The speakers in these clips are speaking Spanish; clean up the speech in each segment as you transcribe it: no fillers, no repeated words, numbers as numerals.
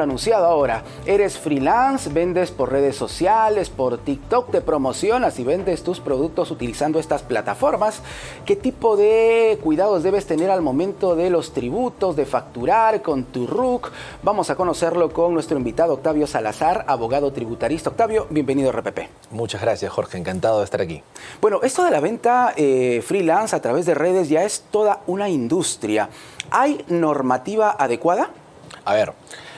Anunciado ahora, eres freelance, vendes por redes sociales, por TikTok, te promocionas y vendes tus productos utilizando estas plataformas. ¿Qué tipo de cuidados debes tener al momento de los tributos, de facturar con tu RUC? Vamos a conocerlo con nuestro invitado Octavio Salazar, abogado tributarista. Octavio, bienvenido a RPP. Muchas gracias, Jorge, encantado de estar aquí. Bueno, esto de la venta freelance a través de redes ya es toda una industria. ¿Hay normativa adecuada? A ver,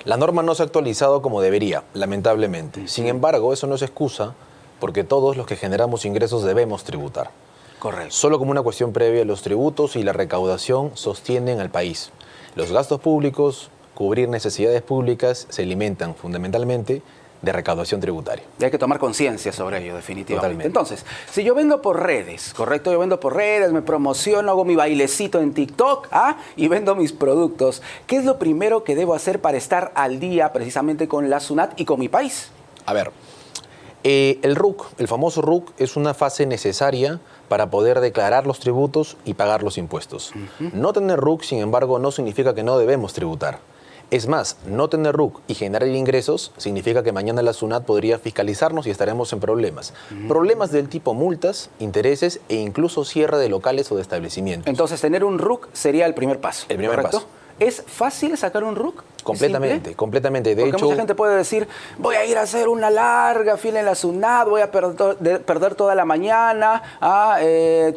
la norma no se ha actualizado como debería, lamentablemente. Sin embargo, eso no es excusa porque todos los que generamos ingresos debemos tributar. Correcto. Solo como una cuestión previa, los tributos y la recaudación sostienen al país. Los gastos públicos, cubrir necesidades públicas, se alimentan fundamentalmente de recaudación tributaria. Y hay que tomar conciencia sobre ello, definitivamente. Totalmente. Entonces, si yo vendo por redes, ¿correcto? Yo vendo por redes, me promociono, hago mi bailecito en TikTok, y vendo mis productos. ¿Qué es lo primero que debo hacer para estar al día precisamente con la SUNAT y con mi país? A ver, el RUC, el famoso RUC, es una fase necesaria para poder declarar los tributos y pagar los impuestos. No tener RUC, sin embargo, no significa que no debemos tributar. Es más, no tener RUC y generar ingresos significa que mañana la SUNAT podría fiscalizarnos y estaremos en problemas. Problemas del tipo multas, intereses e incluso cierre de locales o de establecimientos. Entonces, tener un RUC sería el primer paso. El primer ¿correcto? paso. ¿Es fácil sacar un RUC? Completamente, completamente. De Porque hecho, mucha gente puede decir, voy a ir a hacer una larga fila en la SUNAT, voy a perder toda la mañana,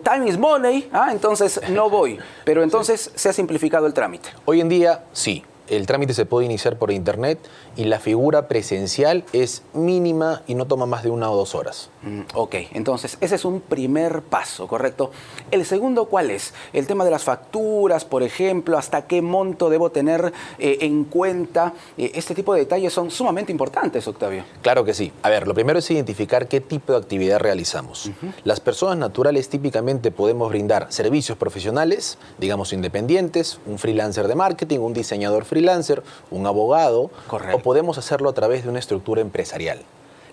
time is money, entonces no voy. Pero entonces se ha simplificado el trámite. hoy en día, sí. El trámite se puede iniciar por internet y la figura presencial es mínima y no toma más de 1 o 2 horas. Ok, entonces ese es un primer paso, ¿correcto? El segundo, ¿cuál es? El tema de las facturas, por ejemplo, hasta qué monto debo tener en cuenta. Este tipo de detalles son sumamente importantes, Octavio. Claro que sí. A ver, lo primero es identificar qué tipo de actividad realizamos. Las personas naturales típicamente podemos brindar servicios profesionales, digamos independientes, un freelancer de marketing, un diseñador freelancer, un abogado. Correcto. O podemos hacerlo a través de una estructura empresarial.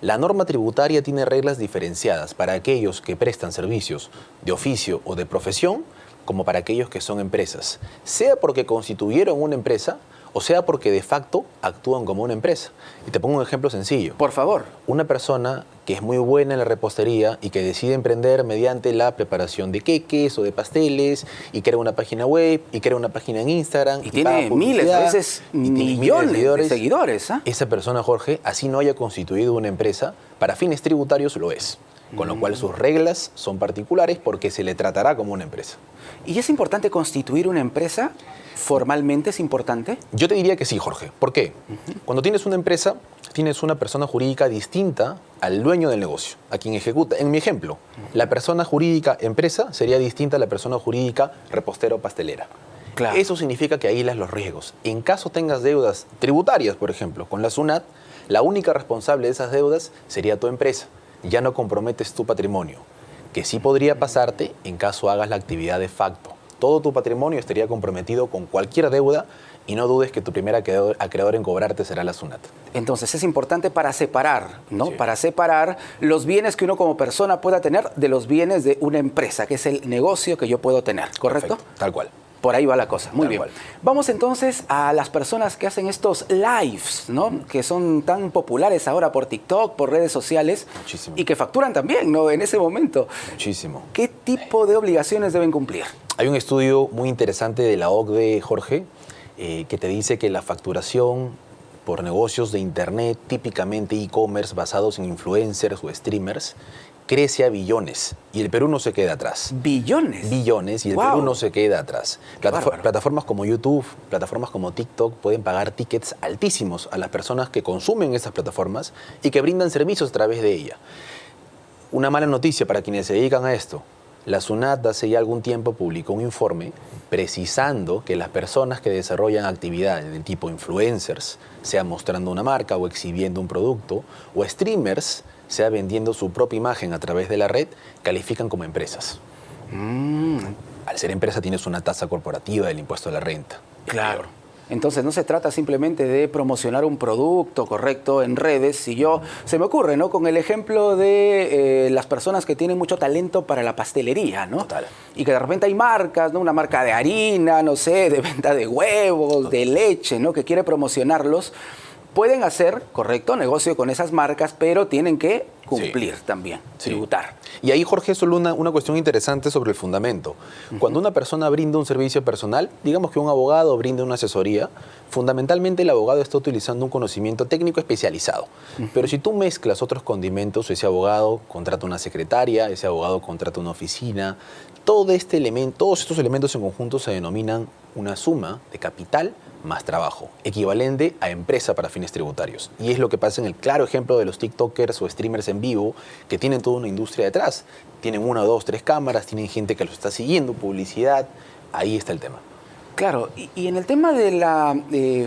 La norma tributaria tiene reglas diferenciadas para aquellos que prestan servicios de oficio o de profesión, como para aquellos que son empresas, sea porque constituyeron una empresa o sea porque de facto actúan como una empresa. Y te pongo un ejemplo sencillo. Por favor. Una persona que es muy buena en la repostería y que decide emprender mediante la preparación de queques o de pasteles y crea una página web y crea una página en Instagram. Y tiene miles, a veces millones de seguidores. Esa persona, Jorge, así no haya constituido una empresa, para fines tributarios lo es. Con lo cual sus reglas son particulares porque se le tratará como una empresa. ¿Y es importante constituir una empresa? ¿Formalmente es importante? Yo te diría que sí, Jorge. ¿Por qué? Cuando tienes una empresa, tienes una persona jurídica distinta al dueño del negocio, a quien ejecuta. En mi ejemplo, la persona jurídica empresa sería distinta a la persona jurídica repostera o pastelera. Claro. Eso significa que aíslas los riesgos. En caso tengas deudas tributarias, por ejemplo, con la SUNAT, la única responsable de esas deudas sería tu empresa. Ya no comprometes tu patrimonio, que sí podría pasarte en caso hagas la actividad de facto. Todo tu patrimonio estaría comprometido con cualquier deuda y no dudes que tu primer acreedor en cobrarte será la SUNAT. Entonces es importante para separar, ¿no? Sí. Para separar los bienes que uno como persona pueda tener de los bienes de una empresa, que es el negocio que yo puedo tener, ¿correcto? Perfecto, tal cual. Por ahí va la cosa. Muy Tal bien. cual. Vamos entonces a las personas que hacen estos lives, ¿no? Que son tan populares ahora por TikTok, por redes sociales. Muchísimo. Y que facturan también, ¿no? En ese momento. Muchísimo. ¿Qué tipo de obligaciones deben cumplir? Hay un estudio muy interesante de la OCDE, Jorge, que te dice que la facturación por negocios de internet, típicamente e-commerce basados en influencers o streamers, crece a billones y el Perú no se queda atrás. ¿Billones? Billones y el Wow. Perú no se queda atrás. Bárbaro. Plataformas como YouTube, plataformas como TikTok pueden pagar tickets altísimos a las personas que consumen esas plataformas y que brindan servicios a través de ella. Una mala noticia para quienes se dedican a esto. La SUNAT hace ya algún tiempo publicó un informe precisando que las personas que desarrollan actividades de tipo influencers, sea mostrando una marca o exhibiendo un producto, o streamers, sea vendiendo su propia imagen a través de la red, califican como empresas. Al ser empresa tienes una tasa corporativa del impuesto a la renta. Claro. Entonces no se trata simplemente de promocionar un producto, correcto, en redes. Si yo, se me ocurre, ¿no? Con el ejemplo de las personas que tienen mucho talento para la pastelería, ¿no? Total. Y que de repente hay marcas, ¿no? Una marca de harina, no sé, de venta de huevos, de leche, ¿no? Que quiere promocionarlos. pueden hacer, correcto, negocio con esas marcas, pero tienen que cumplir también, tributar. Y ahí, Jorge, solo una cuestión interesante sobre el fundamento. Cuando una persona brinda un servicio personal, digamos que un abogado brinda una asesoría, fundamentalmente el abogado está utilizando un conocimiento técnico especializado. Pero si tú mezclas otros condimentos, ese abogado contrata una secretaria, ese abogado contrata una oficina, todos estos elementos en conjunto se denominan una suma de capital más trabajo, equivalente a empresa para fines tributarios. Y es lo que pasa en el claro ejemplo de los TikTokers o streamers en vivo, que tienen toda una industria detrás. Tienen 1, 2, 3 cámaras, tienen gente que los está siguiendo, publicidad. Ahí está el tema. Claro, y en el tema de la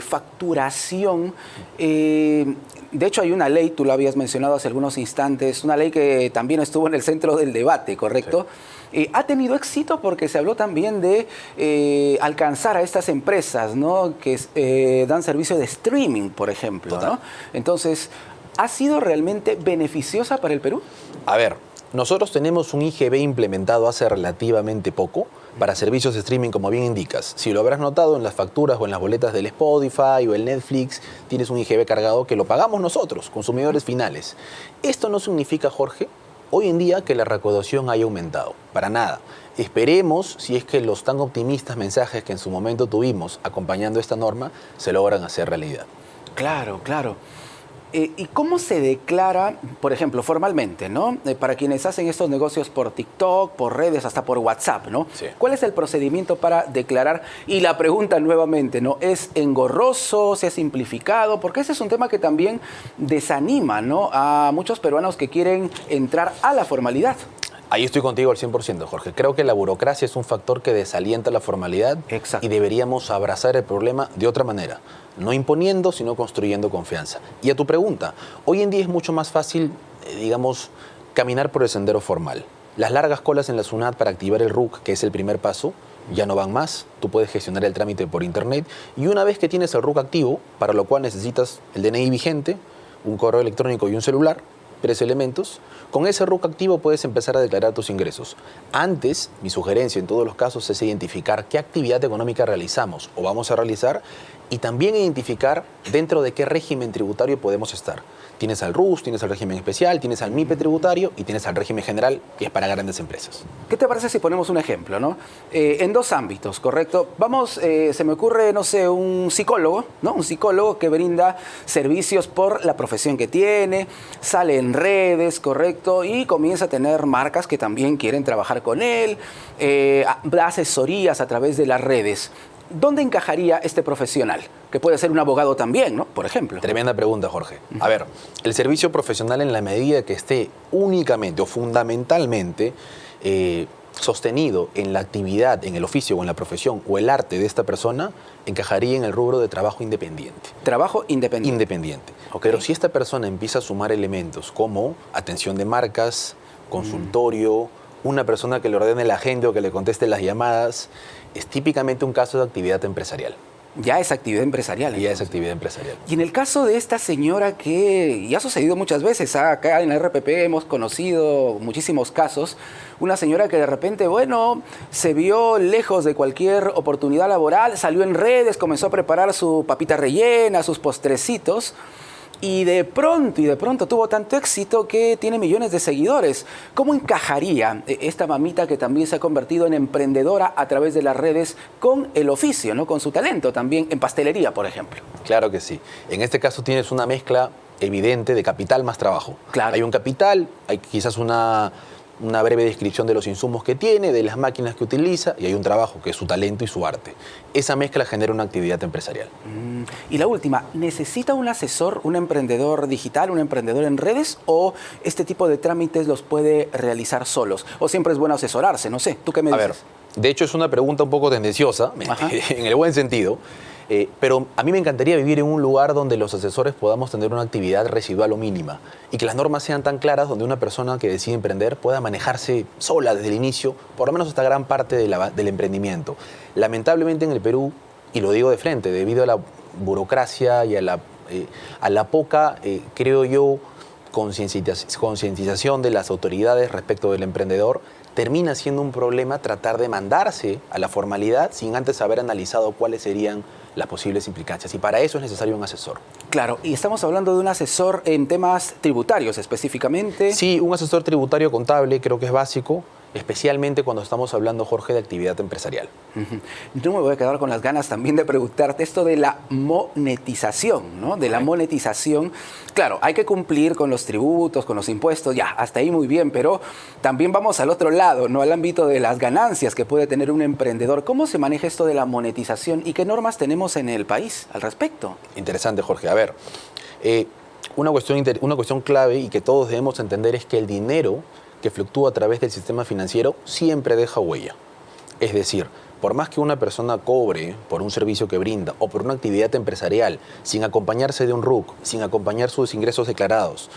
facturación, de hecho hay una ley, tú lo habías mencionado hace algunos instantes, una ley que también estuvo en el centro del debate, ¿correcto? Sí. Ha tenido éxito porque se habló también de alcanzar a estas empresas, ¿no?, que dan servicio de streaming, por ejemplo, ¿no? Entonces, ¿ha sido realmente beneficiosa para el Perú? A ver, nosotros tenemos un IGB implementado hace relativamente poco para servicios de streaming, como bien indicas. Si lo habrás notado en las facturas o en las boletas del Spotify o el Netflix, tienes un IGB cargado que lo pagamos nosotros, consumidores finales. Esto no significa, Jorge, hoy en día que la recaudación haya aumentado. Para nada. Esperemos, si es que los tan optimistas mensajes que en su momento tuvimos acompañando esta norma se logran hacer realidad. Claro, claro. ¿Y cómo se declara, por ejemplo, formalmente, ¿no? Para quienes hacen estos negocios por TikTok, por redes, hasta por WhatsApp, ¿no? Sí. ¿Cuál es el procedimiento para declarar? Y la pregunta nuevamente, ¿no? ¿Es engorroso? ¿Se ha simplificado? Porque ese es un tema que también desanima, ¿no?, a muchos peruanos que quieren entrar a la formalidad. Ahí estoy contigo al 100%, Jorge. Creo que la burocracia es un factor que desalienta la formalidad. Exacto. Y deberíamos abrazar el problema de otra manera. No imponiendo, sino construyendo confianza. Y a tu pregunta, hoy en día es mucho más fácil, digamos, caminar por el sendero formal. Las largas colas en la SUNAT para activar el RUC, que es el primer paso, ya no van más. Tú puedes gestionar el trámite por internet. Y una vez que tienes el RUC activo, para lo cual necesitas el DNI vigente, un correo electrónico y un celular, 3 elementos, con ese RUC activo puedes empezar a declarar tus ingresos. Antes, mi sugerencia en todos los casos es identificar qué actividad económica realizamos o vamos a realizar y también identificar dentro de qué régimen tributario podemos estar. Tienes al RUS, tienes al régimen especial, tienes al MIPE tributario y tienes al régimen general, que es para grandes empresas. ¿Qué te parece si ponemos un ejemplo, ¿no? En 2 ámbitos, ¿correcto? Vamos, se me ocurre, no sé, un psicólogo, ¿no? Un psicólogo que brinda servicios por la profesión que tiene, sale en redes, ¿correcto? Y comienza a tener marcas que también quieren trabajar con él, da asesorías a través de las redes. ¿Dónde encajaría este profesional? Que puede ser un abogado también, ¿no? Por ejemplo. Tremenda pregunta, Jorge. A ver, el servicio profesional, en la medida que esté únicamente o fundamentalmente sostenido en la actividad, en el oficio o en la profesión o el arte de esta persona, encajaría en el rubro de trabajo independiente. Trabajo independiente. Independiente. Okay. Pero si esta persona empieza a sumar elementos como atención de marcas, consultorio, una persona que le ordene la agenda o que le conteste las llamadas, es típicamente un caso de actividad empresarial. Ya es actividad empresarial. Ya es actividad empresarial. Y en el caso de esta señora que ya ha sucedido muchas veces, acá en la RPP hemos conocido muchísimos casos, una señora que de repente, bueno, se vio lejos de cualquier oportunidad laboral, salió en redes, comenzó a preparar su papita rellena, sus postrecitos, y de pronto tuvo tanto éxito que tiene millones de seguidores. ¿Cómo encajaría esta mamita que también se ha convertido en emprendedora a través de las redes con el oficio, ¿no? Con su talento también en pastelería, por ejemplo? Claro que sí. En este caso tienes una mezcla evidente de capital más trabajo. Claro. Hay un capital, hay quizás una breve descripción de los insumos que tiene, de las máquinas que utiliza, y hay un trabajo que es su talento y su arte. Esa mezcla genera una actividad empresarial. Y la última, ¿necesita un asesor, un emprendedor digital, un emprendedor en redes, o este tipo de trámites los puede realizar solos? ¿O siempre es bueno asesorarse? No sé, ¿tú qué me dices? A ver, de hecho es una pregunta un poco tendenciosa, en el buen sentido, pero a mí me encantaría vivir en un lugar donde los asesores podamos tener una actividad residual o mínima y que las normas sean tan claras donde una persona que decide emprender pueda manejarse sola desde el inicio, por lo menos hasta gran parte del emprendimiento. Lamentablemente en el Perú, y lo digo de frente, debido a la burocracia y a la poca, creo yo, concientización de las autoridades respecto del emprendedor, termina siendo un problema tratar de mandarse a la formalidad sin antes haber analizado cuáles serían las posibles implicancias. Y para eso es necesario un asesor. Claro, y estamos hablando de un asesor en temas tributarios específicamente. Sí, un asesor tributario contable creo que es básico, especialmente cuando estamos hablando, Jorge, de actividad empresarial. Yo me voy a quedar con las ganas también de preguntarte esto de la monetización, ¿no? De la monetización. Claro, hay que cumplir con los tributos, con los impuestos, ya, hasta ahí muy bien, pero también vamos al otro lado, ¿no? Al ámbito de las ganancias que puede tener un emprendedor. ¿Cómo se maneja esto de la monetización y qué normas tenemos en el país al respecto? Interesante, Jorge. A ver, una cuestión clave y que todos debemos entender es que el dinero que fluctúa a través del sistema financiero siempre deja huella. Es decir, por más que una persona cobre por un servicio que brinda o por una actividad empresarial sin acompañarse de un RUC, sin acompañar sus ingresos declarados,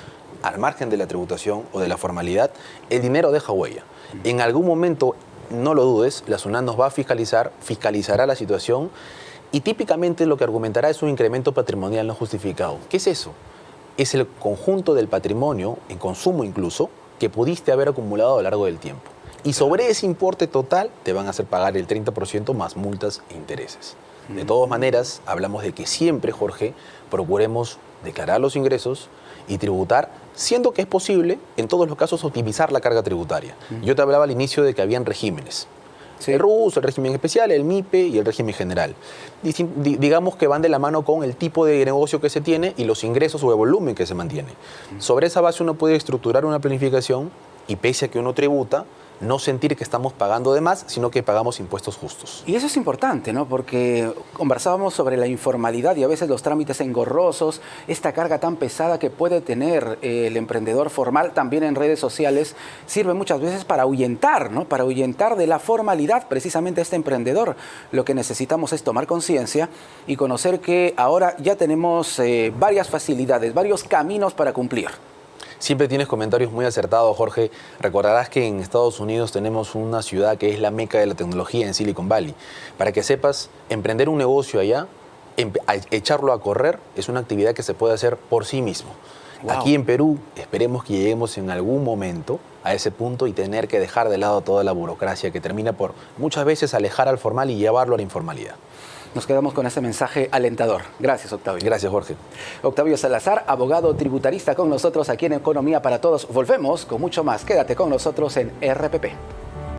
al margen de la tributación o de la formalidad, el dinero deja huella. En algún momento, no lo dudes, la SUNAT nos va a fiscalizará la situación y típicamente lo que argumentará es un incremento patrimonial no justificado. ¿Qué es eso? Es el conjunto del patrimonio, en consumo incluso, que pudiste haber acumulado a lo largo del tiempo. Y sobre ese importe total te van a hacer pagar el 30% más multas e intereses. De todas maneras, hablamos de que siempre, Jorge, procuremos declarar los ingresos y tributar, siendo que es posible, en todos los casos, optimizar la carga tributaria. Yo te hablaba al inicio de que habían regímenes. Sí. El RUS, el régimen especial, el MIPE y el régimen general. Digamos que van de la mano con el tipo de negocio que se tiene y los ingresos o el volumen que se mantiene. Sobre esa base uno puede estructurar una planificación y pese a que uno tributa, no sentir que estamos pagando de más, sino que pagamos impuestos justos. Y eso es importante, ¿no? Porque conversábamos sobre la informalidad y a veces los trámites engorrosos, esta carga tan pesada que puede tener el emprendedor formal también en redes sociales, sirve muchas veces para ahuyentar, ¿no? Para ahuyentar de la formalidad precisamente a este emprendedor. Lo que necesitamos es tomar conciencia y conocer que ahora ya tenemos varias facilidades, varios caminos para cumplir. Siempre tienes comentarios muy acertados, Jorge. Recordarás que en Estados Unidos tenemos una ciudad que es la meca de la tecnología en Silicon Valley. Para que sepas, emprender un negocio allá, echarlo a correr, es una actividad que se puede hacer por sí mismo. Wow. Aquí en Perú, esperemos que lleguemos en algún momento a ese punto y tener que dejar de lado toda la burocracia que termina por muchas veces alejar al formal y llevarlo a la informalidad. Nos quedamos con ese mensaje alentador. Gracias, Octavio. Gracias, Jorge. Octavio Salazar, abogado tributarista con nosotros aquí en Economía para Todos. Volvemos con mucho más. Quédate con nosotros en RPP.